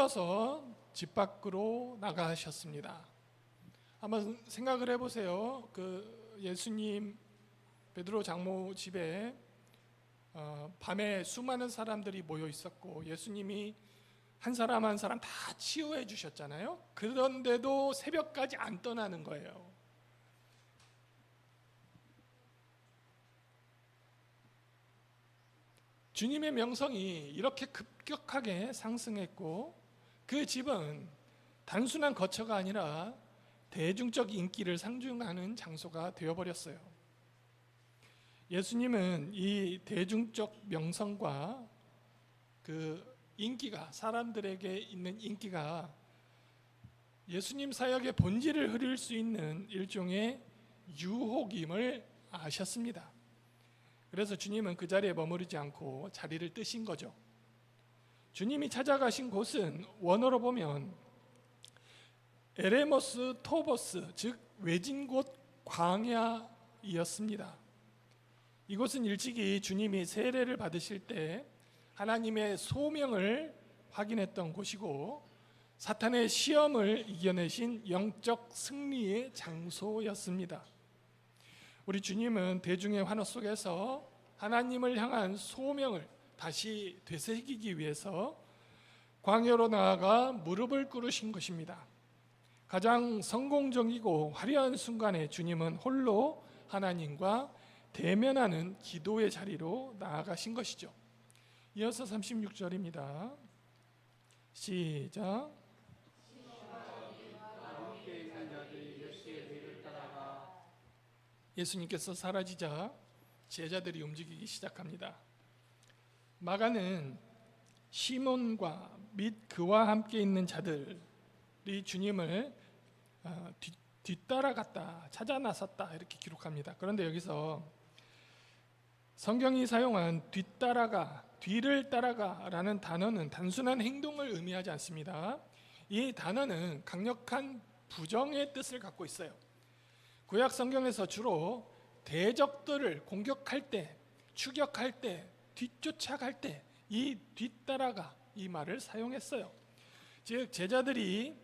불러서 집 밖으로 나가셨습니다. 한번 생각을 해보세요. 그 예수님 베드로 장모 집에 밤에 수많은 사람들이 모여 있었고 예수님이 한 사람 한 사람 다 치유해 주셨잖아요. 그런데도 새벽까지 안 떠나는 거예요. 주님의 명성이 이렇게 급격하게 상승했고 그 집은 단순한 거처가 아니라 대중적 인기를 상징하는 장소가 되어버렸어요. 예수님은 이 대중적 명성과 그 인기가, 사람들에게 있는 인기가 예수님 사역의 본질을 흐릴 수 있는 일종의 유혹임을 아셨습니다. 그래서 주님은 그 자리에 머무르지 않고 자리를 뜨신 거죠. 주님이 찾아가신 곳은 원어로 보면 에레모스 토보스, 즉 외진 곳 광야이었습니다. 이곳은 일찍이 주님이 세례를 받으실 때 하나님의 소명을 확인했던 곳이고 사탄의 시험을 이겨내신 영적 승리의 장소였습니다. 우리 주님은 대중의 환호 속에서 하나님을 향한 소명을 다시 되새기기 위해서 광야로 나아가 무릎을 꿇으신 것입니다. 가장 성공적이고 화려한 순간에 주님은 홀로 하나님과 대면하는 기도의 자리로 나아가신 것이죠. 이어서 36절입니다. 시작. 예수님께서 사라지자 제자들이 움직이기 시작합니다. 마가는 시몬과 및 그와 함께 있는 자들이 주님을 뒤따라갔다, 찾아 나섰다 이렇게 기록합니다. 그런데 여기서 성경이 사용한 뒤따라가, 뒤를 따라가라는 단어는 단순한 행동을 의미하지 않습니다. 이 단어는 강력한 부정의 뜻을 갖고 있어요. 구약 성경에서 주로 대적들을 공격할 때, 추격할 때, 뒤쫓아갈 때 이 뒤따라가 이 말을 사용했어요. 즉 제자들이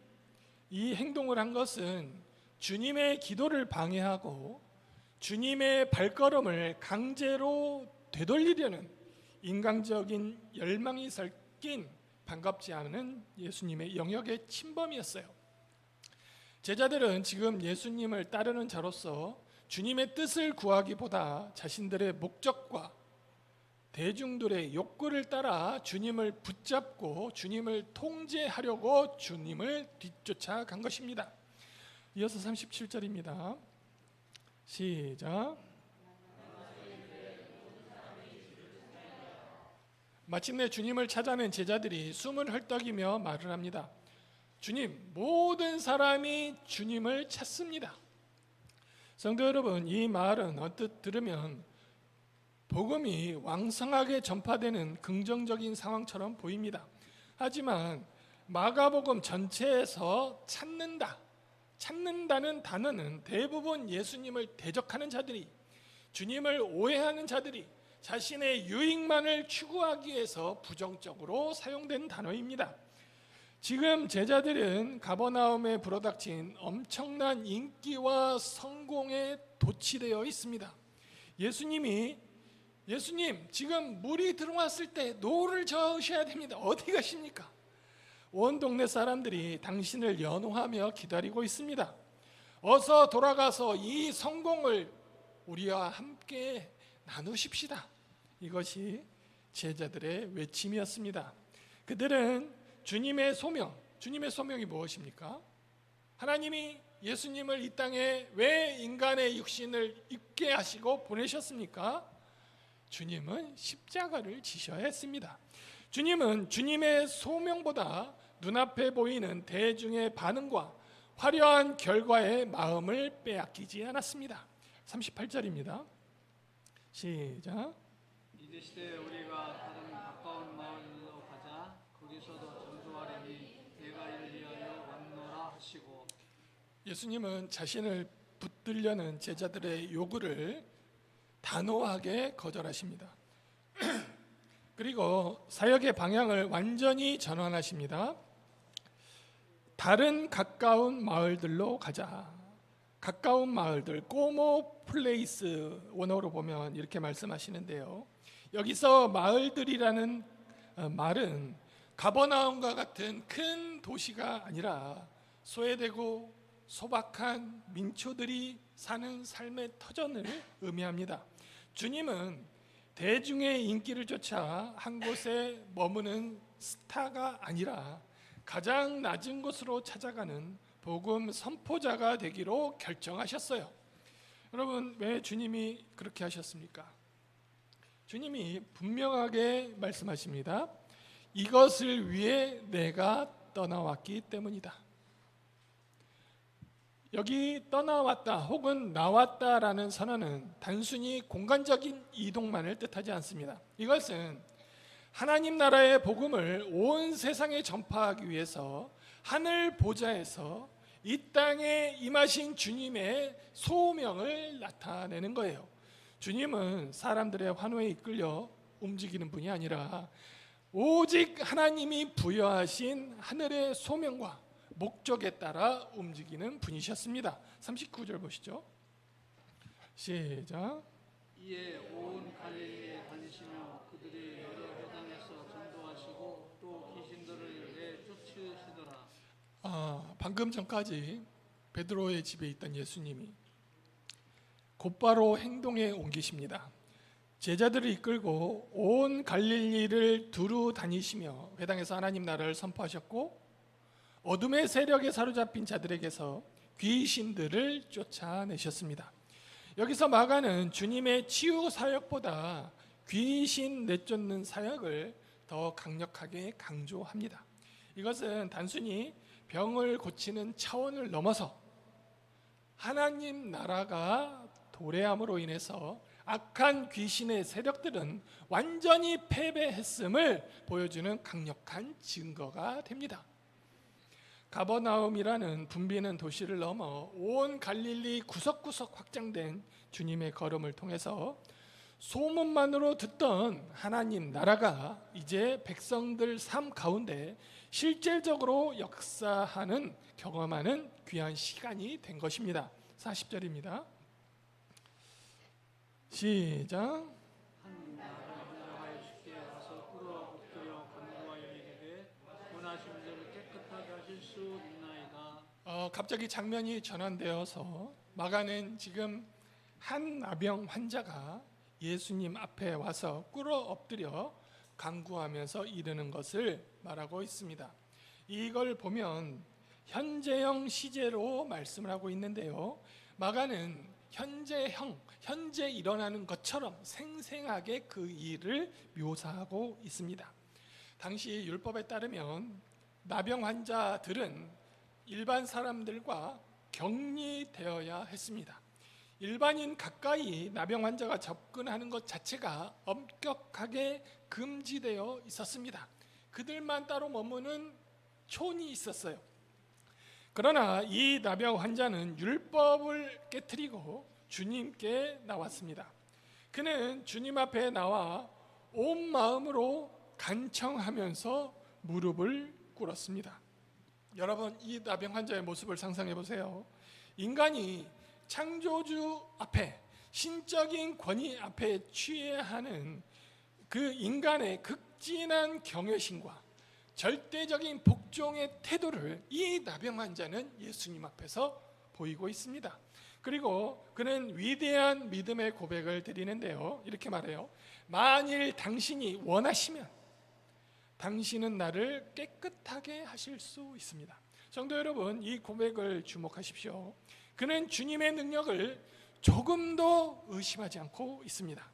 이 행동을 한 것은 주님의 기도를 방해하고 주님의 발걸음을 강제로 되돌리려는 인간적인 열망이 섞인 반갑지 않은 예수님의 영역의 침범이었어요. 제자들은 지금 예수님을 따르는 자로서 주님의 뜻을 구하기보다 자신들의 목적과 대중들의 욕구를 따라 주님을 붙잡고 주님을 통제하려고 주님을 뒤쫓아간 것입니다. 이어서 37절입니다. 시작. 마침내 주님을 찾아낸 제자들이 숨을 헐떡이며 말을 합니다. 주님, 모든 사람이 주님을 찾습니다. 성도 여러분, 이 말은 언뜻 들으면 복음이 왕성하게 전파되는 긍정적인 상황처럼 보입니다. 하지만 마가복음 전체에서 찾는다는 단어는 대부분 예수님을 대적하는 자들이, 주님을 오해하는 자들이 자신의 유익만을 추구하기 위해서 부정적으로 사용된 단어입니다. 지금 제자들은 가버나움에 불어닥친 엄청난 인기와 성공에 도취되어 있습니다. 예수님 지금 물이 들어왔을 때 노를 저으셔야 됩니다. 어디 가십니까? 온 동네 사람들이 당신을 연호하며 기다리고 있습니다. 어서 돌아가서 이 성공을 우리와 함께 나누십시다. 이것이 제자들의 외침이었습니다. 그들은 주님의 소명이 무엇입니까? 하나님이 예수님을 이 땅에 왜 인간의 육신을 입게 하시고 보내셨습니까? 주님은 십자가를 지셔야 했습니다. 주님은 주님의 소명보다 눈앞에 보이는 대중의 반응과 화려한 결과의 마음을 빼앗기지 않았습니다. 38절입니다. 시작. 이르시되 우리가 다른 가까운 마을로 가자. 거기서도 전도하려니 내가 이를 위하여 왔노라 하시고. 예수님은 자신을 붙들려는 제자들의 요구를 단호하게 거절하십니다. 그리고 사역의 방향을 완전히 전환하십니다. 다른 가까운 마을들로 가자. 가까운 마을들, 꼬모 플레이스 원어로 보면 이렇게 말씀하시는데요. 여기서 마을들이라는 말은 가버나움과 같은 큰 도시가 아니라 소외되고 소박한 민초들이 사는 삶의 터전을 의미합니다. 주님은 대중의 인기를 쫓아 한 곳에 머무는 스타가 아니라 가장 낮은 곳으로 찾아가는 복음 선포자가 되기로 결정하셨어요. 여러분, 왜 주님이 그렇게 하셨습니까? 주님이 분명하게 말씀하십니다. 이것을 위해 내가 떠나왔기 때문이다. 여기 떠나왔다 혹은 나왔다라는 선언은 단순히 공간적인 이동만을 뜻하지 않습니다. 이것은 하나님 나라의 복음을 온 세상에 전파하기 위해서 하늘 보좌에서 이 땅에 임하신 주님의 소명을 나타내는 거예요. 주님은 사람들의 환호에 이끌려 움직이는 분이 아니라 오직 하나님이 부여하신 하늘의 소명과 목적에 따라 움직이는 분이셨습니다. 39절 보시죠. 시작. 이에 온 갈릴리에 다니시며 그들이 여러 회당에서 전도하시고 또 귀신들을 내쫓으시더라. 방금 전까지 베드로의 집에 있던 예수님이 곧바로 행동에 옮기십니다. 제자들을 이끌고 온 갈릴리를 두루 다니시며 회당에서 하나님 나라를 선포하셨고 어둠의 세력에 사로잡힌 자들에게서 귀신들을 쫓아내셨습니다. 여기서 마가는 주님의 치유 사역보다 귀신 내쫓는 사역을 더 강력하게 강조합니다. 이것은 단순히 병을 고치는 차원을 넘어서 하나님 나라가 도래함으로 인해서 악한 귀신의 세력들은 완전히 패배했음을 보여주는 강력한 증거가 됩니다. 가버나움이라는 붐비는 도시를 넘어 온 갈릴리 구석구석 확장된 주님의 걸음을 통해서 소문만으로 듣던 하나님 나라가 이제 백성들 삶 가운데 실질적으로 역사하는 경험하는 귀한 시간이 된 것입니다. 40절입니다. 시작. 한 환자가 예수께 와서 꿇어 엎드려 간구하여 이르되 원하시는 대로 깨끗하게 하실 수 있나이다. 갑자기 장면이 전환되어서 마가는 지금 한 나병 환자가 예수님 앞에 와서 꿇어 엎드려 간구하면서 이르는 것을 말하고 있습니다. 이걸 보면 현재형 시제로 말씀을 하고 있는데요. 마가는 현재 일어나는 것처럼 생생하게 그 일을 묘사하고 있습니다. 당시 율법에 따르면 나병 환자들은 일반 사람들과 격리되어야 했습니다. 일반인 가까이 나병 환자가 접근하는 것 자체가 엄격하게 금지되어 있었습니다. 그들만 따로 머무는 촌이 있었어요. 그러나 이 나병 환자는 율법을 깨트리고 주님께 나왔습니다. 그는 주님 앞에 나와 온 마음으로 간청하면서 무릎을 꿇었습니다. 여러분, 이 나병 환자의 모습을 상상해 보세요. 인간이 창조주 앞에 신적인 권위 앞에 취해야 하는 그 인간의 극진한 경외심과 절대적인 복종의 태도를 이 나병 환자는 예수님 앞에서 보이고 있습니다. 그리고 그는 위대한 믿음의 고백을 드리는데요. 이렇게 말해요. 만일 당신이 원하시면 당신은 나를 깨끗하게 하실 수 있습니다. 성도 여러분, 이 고백을 주목하십시오. 그는 주님의 능력을 조금도 의심하지 않고 있습니다.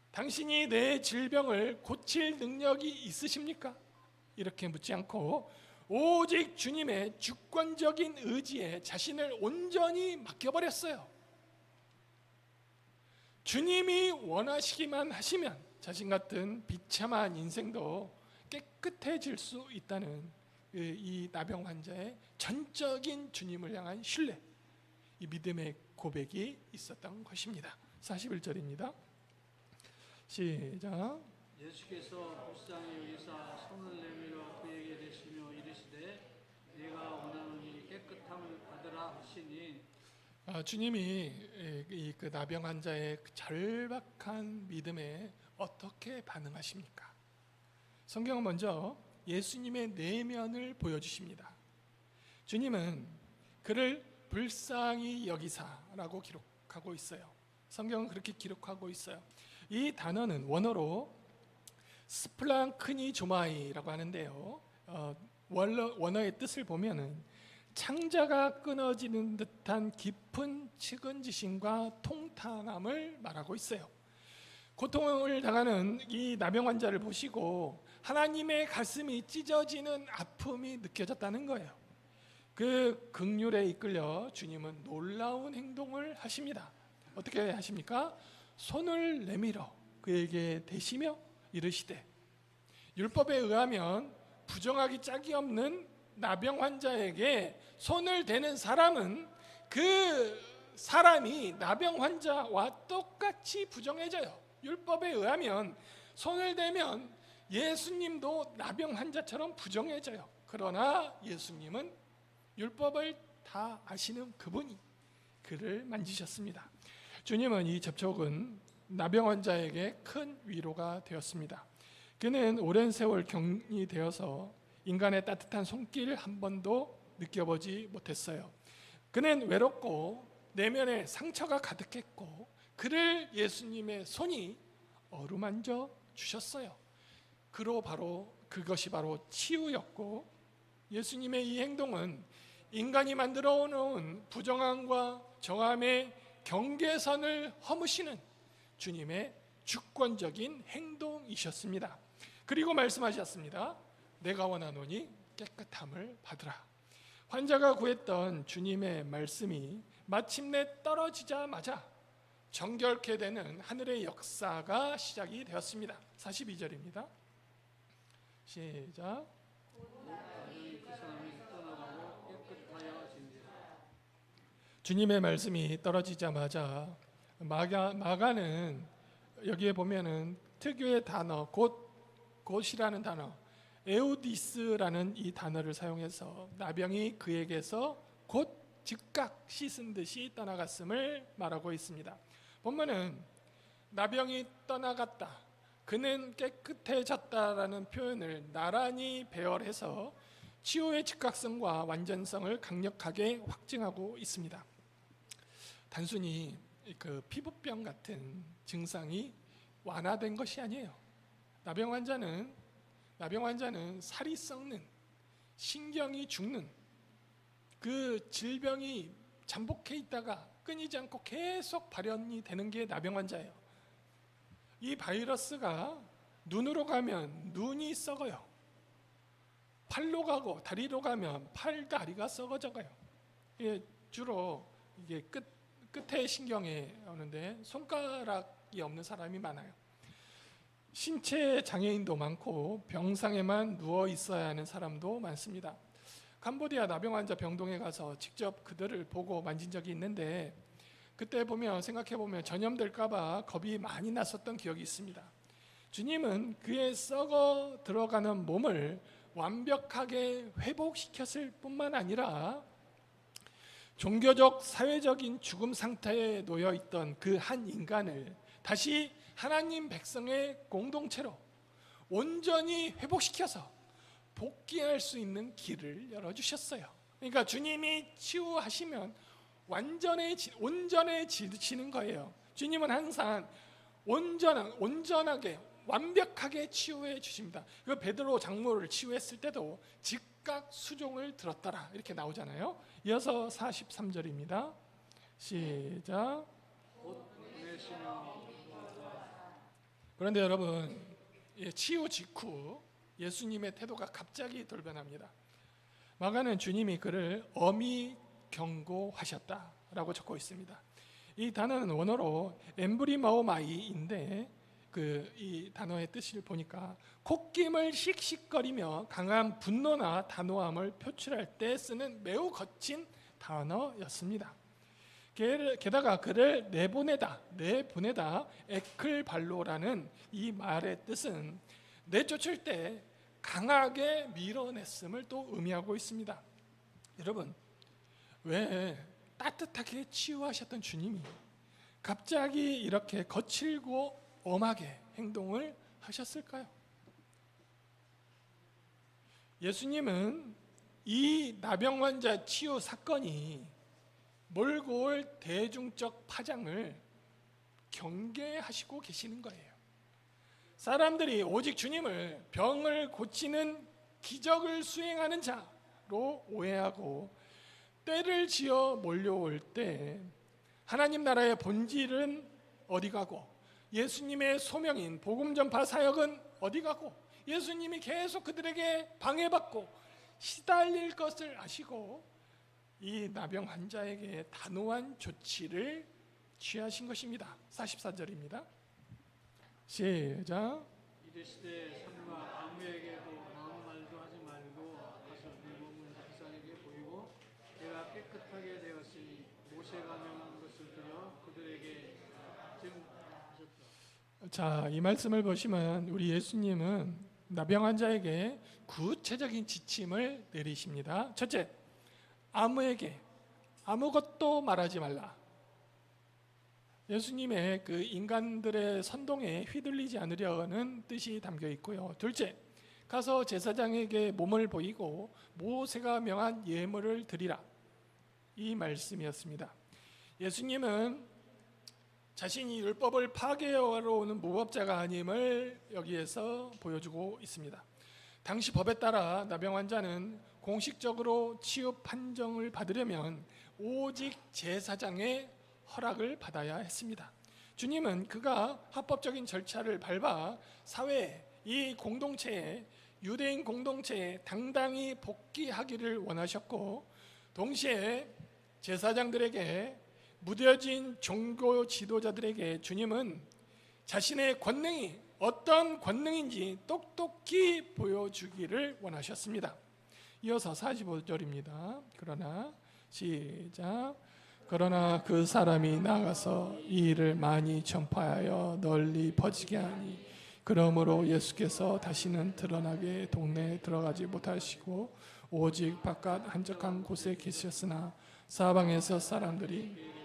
당신이 내 질병을 고칠 능력이 있으십니까? 이렇게 묻지 않고 오직 주님의 주권적인 의지에 자신을 온전히 맡겨버렸어요. 주님이 원하시기만 하시면 자신 같은 비참한 인생도 깨끗해질 수 있다는 이 나병 환자의 전적인 주님을 향한 신뢰, 이 믿음의 고백이 있었던 것입니다. 41절입니다. 시작. 예수께서 불쌍히 여기사 손을 내밀어 그에게 대시며 이르시되 내가 주님이 그 나병 환자의 그 절박한 믿음에 어떻게 반응하십니까? 성경은 먼저 예수님의 내면을 보여주십니다. 주님은 그를 불쌍히 여기사라고 기록하고 있어요. 성경은 그렇게 기록하고 있어요. 이 단어는 원어로 스플랑크니조마이라고 하는데요. 원어의 뜻을 보면은 창자가 끊어지는 듯한 깊은 측은지심과 통탄함을 말하고 있어요. 고통을 당하는 이 나병 환자를 보시고 하나님의 가슴이 찢어지는 아픔이 느껴졌다는 거예요. 그 긍휼에 이끌려 주님은 놀라운 행동을 하십니다. 어떻게 하십니까? 손을 내밀어 그에게 대시며 이르시되, 율법에 의하면 부정하기 짝이 없는 나병 환자에게 손을 대는 사람은 그 사람이 나병 환자와 똑같이 부정해져요. 율법에 의하면 손을 대면 예수님도 나병 환자처럼 부정해져요. 그러나 예수님은 율법을 다 아시는 그분이 그를 만지셨습니다. 주님은 이 접촉은 나병 환자에게 큰 위로가 되었습니다. 그는 오랜 세월 격리 되어서 인간의 따뜻한 손길 한 번도 느껴보지 못했어요. 그는 외롭고 내면에 상처가 가득했고 그를 예수님의 손이 어루만져 주셨어요. 그것이 바로 치유였고, 예수님의 이 행동은 인간이 만들어 놓은 부정함과 정함의 경계선을 허무시는 주님의 주권적인 행동이셨습니다. 그리고 말씀하셨습니다. 내가 원하노니 깨끗함을 받으라. 환자가 구했던 주님의 말씀이 마침내 떨어지자마자 정결케 되는 하늘의 역사가 시작이 되었습니다. 42절입니다. 시작. 주님의 말씀이 떨어지자마자 마가는 여기에 보면은 특유의 단어 곧이라는 단어, 에우디스라는 이 단어를 사용해서 나병이 그에게서 곧 즉각 씻은 듯이 떠나갔음을 말하고 있습니다. 본문은 나병이 떠나갔다, 그는 깨끗해졌다라는 표현을 나란히 배열해서 치유의 즉각성과 완전성을 강력하게 확증하고 있습니다. 단순히 그 피부병 같은 증상이 완화된 것이 아니에요. 나병 환자는 살이 썩는, 신경이 죽는 그 질병이 잠복해 있다가 끊이지 않고 계속 발현이 되는 게 나병 환자예요. 이 바이러스가 눈으로 가면 눈이 썩어요. 팔로 가고 다리로 가면 팔, 다리가 썩어져 가요. 주로 이게 끝에 신경에 오는데 손가락이 없는 사람이 많아요. 신체 장애인도 많고 병상에만 누워 있어야 하는 사람도 많습니다. 캄보디아 나병 환자 병동에 가서 직접 그들을 보고 만진 적이 있는데, 그때 생각해 보면 전염될까 봐 겁이 많이 났었던 기억이 있습니다. 주님은 그의 썩어 들어가는 몸을 완벽하게 회복시켰을 뿐만 아니라 종교적 사회적인 죽음 상태에 놓여 있던 그 한 인간을 다시 하나님 백성의 공동체로 온전히 회복시켜서 복귀할 수 있는 길을 열어주셨어요. 그러니까 주님이 치유하시면 온전해지시는 거예요. 주님은 항상 온전하게 완벽하게 치유해 주십니다. 그 베드로 장모를 치유했을 때도 즉각 수종을 들었더라 이렇게 나오잖아요. 이어서 43절입니다. 시작. 그런데 여러분, 치유 직후 예수님의 태도가 갑자기 돌변합니다. 마가는 주님이 그를 엄히 경고하셨다라고 적고 있습니다. 이 단어는 원어로 엠브리마오마이인데 이 단어의 뜻을 보니까 콧김을 씩씩거리며 강한 분노나 단호함을 표출할 때 쓰는 매우 거친 단어였습니다. 게다가 그를 내보내다 에클발로라는 이 말의 뜻은 내쫓을 때 강하게 밀어냈음을 또 의미하고 있습니다. 여러분, 왜 따뜻하게 치유하셨던 주님이 갑자기 이렇게 거칠고 엄하게 행동을 하셨을까요? 예수님은 이 나병 환자 치유 사건이 몰고 올 대중적 파장을 경계하시고 계시는 거예요. 사람들이 오직 주님을 병을 고치는 기적을 수행하는 자로 오해하고 때를 지어 몰려올 때 하나님 나라의 본질은 어디 가고 예수님의 소명인 복음 전파 사역은 어디 가고 예수님이 계속 그들에게 방해받고 시달릴 것을 아시고 이 나병 환자에게 단호한 조치를 취하신 것입니다. 44절입니다. 시작. 이르시되 삼가 아무에게도 아무 말도 하지 말고 가서 네 몸을 백성에게 보이고 내가 깨끗하게 되었으니 모세가 명한 것을 들여 그들에게 증하셨다. 자, 이 말씀을 보시면 우리 예수님은 나병 환자에게 구체적인 지침을 내리십니다. 첫째, 아무에게 아무것도 말하지 말라. 예수님의 그 인간들의 선동에 휘둘리지 않으려는 뜻이 담겨 있고요. 둘째, 가서 제사장에게 몸을 보이고 모세가 명한 예물을 드리라. 이 말씀이었습니다. 예수님은 자신이 율법을 파괴하러 오는 무법자가 아님을 여기에서 보여주고 있습니다. 당시 법에 따라 나병 환자는 공식적으로 치유 판정을 받으려면 오직 제사장의 허락을 받아야 했습니다. 주님은 그가 합법적인 절차를 밟아 사회에, 이 공동체에, 유대인 공동체에 당당히 복귀하기를 원하셨고 동시에 제사장들에게 무뎌진 종교 지도자들에게 주님은 자신의 권능이 어떤 권능인지 똑똑히 보여주기를 원하셨습니다. 이어서 45절입니다. 그러나 시작. 그러나 그 사람이 나가서 이 일을 많이 전파하여 널리 퍼지게 하니 그러므로 예수께서 다시는 드러나게 동네에 들어가지 못하시고 오직 바깥 한적한 곳에 계셨으나 사방에서 사람들이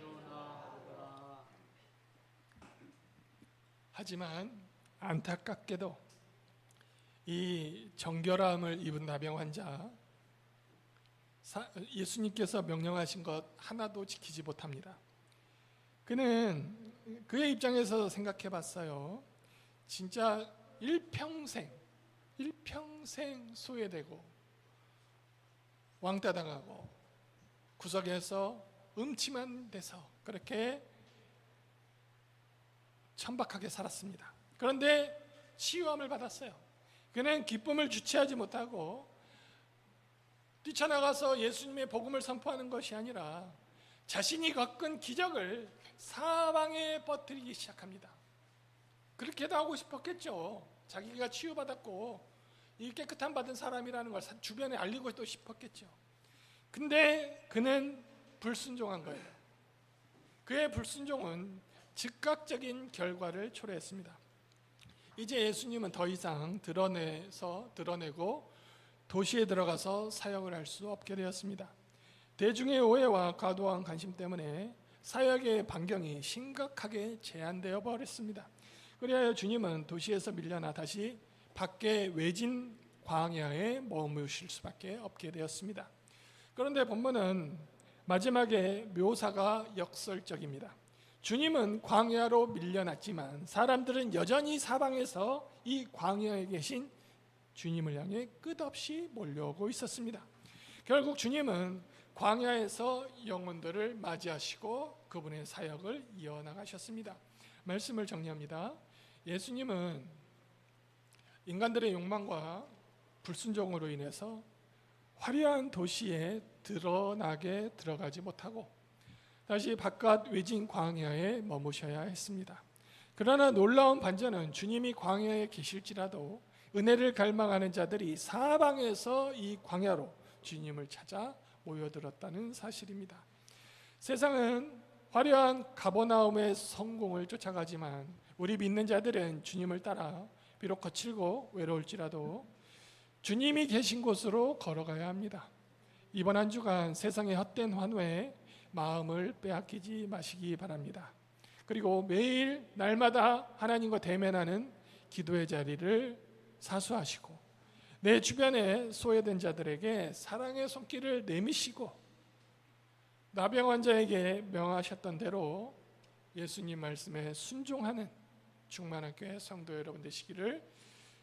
하지만 안타깝게도 이 정결함을 입은 나병 환자 예수님께서 명령하신 것 하나도 지키지 못합니다. 그는 그의 입장에서 생각해 봤어요. 진짜 일평생 소외되고 왕따 당하고 구석에서 음침한 데서 그렇게 천박하게 살았습니다. 그런데 치유함을 받았어요. 그는 기쁨을 주체하지 못하고 뛰쳐나가서 예수님의 복음을 선포하는 것이 아니라 자신이 겪은 기적을 사방에 퍼뜨리기 시작합니다. 그렇게도 하고 싶었겠죠. 자기가 치유받았고 이 깨끗함 받은 사람이라는 걸 주변에 알리고 또 싶었겠죠. 근데 그는 불순종한 거예요. 그의 불순종은 즉각적인 결과를 초래했습니다. 이제 예수님은 더 이상 드러내고 도시에 들어가서 사역을 할 수 없게 되었습니다. 대중의 오해와 과도한 관심 때문에 사역의 반경이 심각하게 제한되어 버렸습니다. 그리하여 주님은 도시에서 밀려나 다시 밖에 외진 광야에 머무실 수밖에 없게 되었습니다. 그런데 본문은 마지막에 묘사가 역설적입니다. 주님은 광야로 밀려났지만 사람들은 여전히 사방에서 이 광야에 계신 주님을 향해 끝없이 몰려오고 있었습니다. 결국 주님은 광야에서 영혼들을 맞이하시고 그분의 사역을 이어나가셨습니다. 말씀을 정리합니다. 예수님은 인간들의 욕망과 불순종으로 인해서 화려한 도시에 드러나게 들어가지 못하고 다시 바깥 외진 광야에 머무셔야 했습니다. 그러나 놀라운 반전은 주님이 광야에 계실지라도 은혜를 갈망하는 자들이 사방에서 이 광야로 주님을 찾아 모여들었다는 사실입니다. 세상은 화려한 가버나움의 성공을 쫓아가지만 우리 믿는 자들은 주님을 따라 비록 거칠고 외로울지라도 주님이 계신 곳으로 걸어가야 합니다. 이번 한 주간 세상의 헛된 환호에 마음을 빼앗기지 마시기 바랍니다. 그리고 매일 날마다 하나님과 대면하는 기도의 자리를 사수하시고 내 주변에 소외된 자들에게 사랑의 손길을 내미시고 나병 환자에게 명하셨던 대로 예수님 말씀에 순종하는 충만한 교회 성도 여러분 되시기를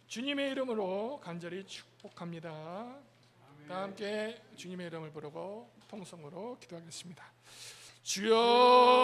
주님의 이름으로 간절히 축복합니다. 다 함께 주님의 이름을 부르고 통성으로 기도하겠습니다. 주여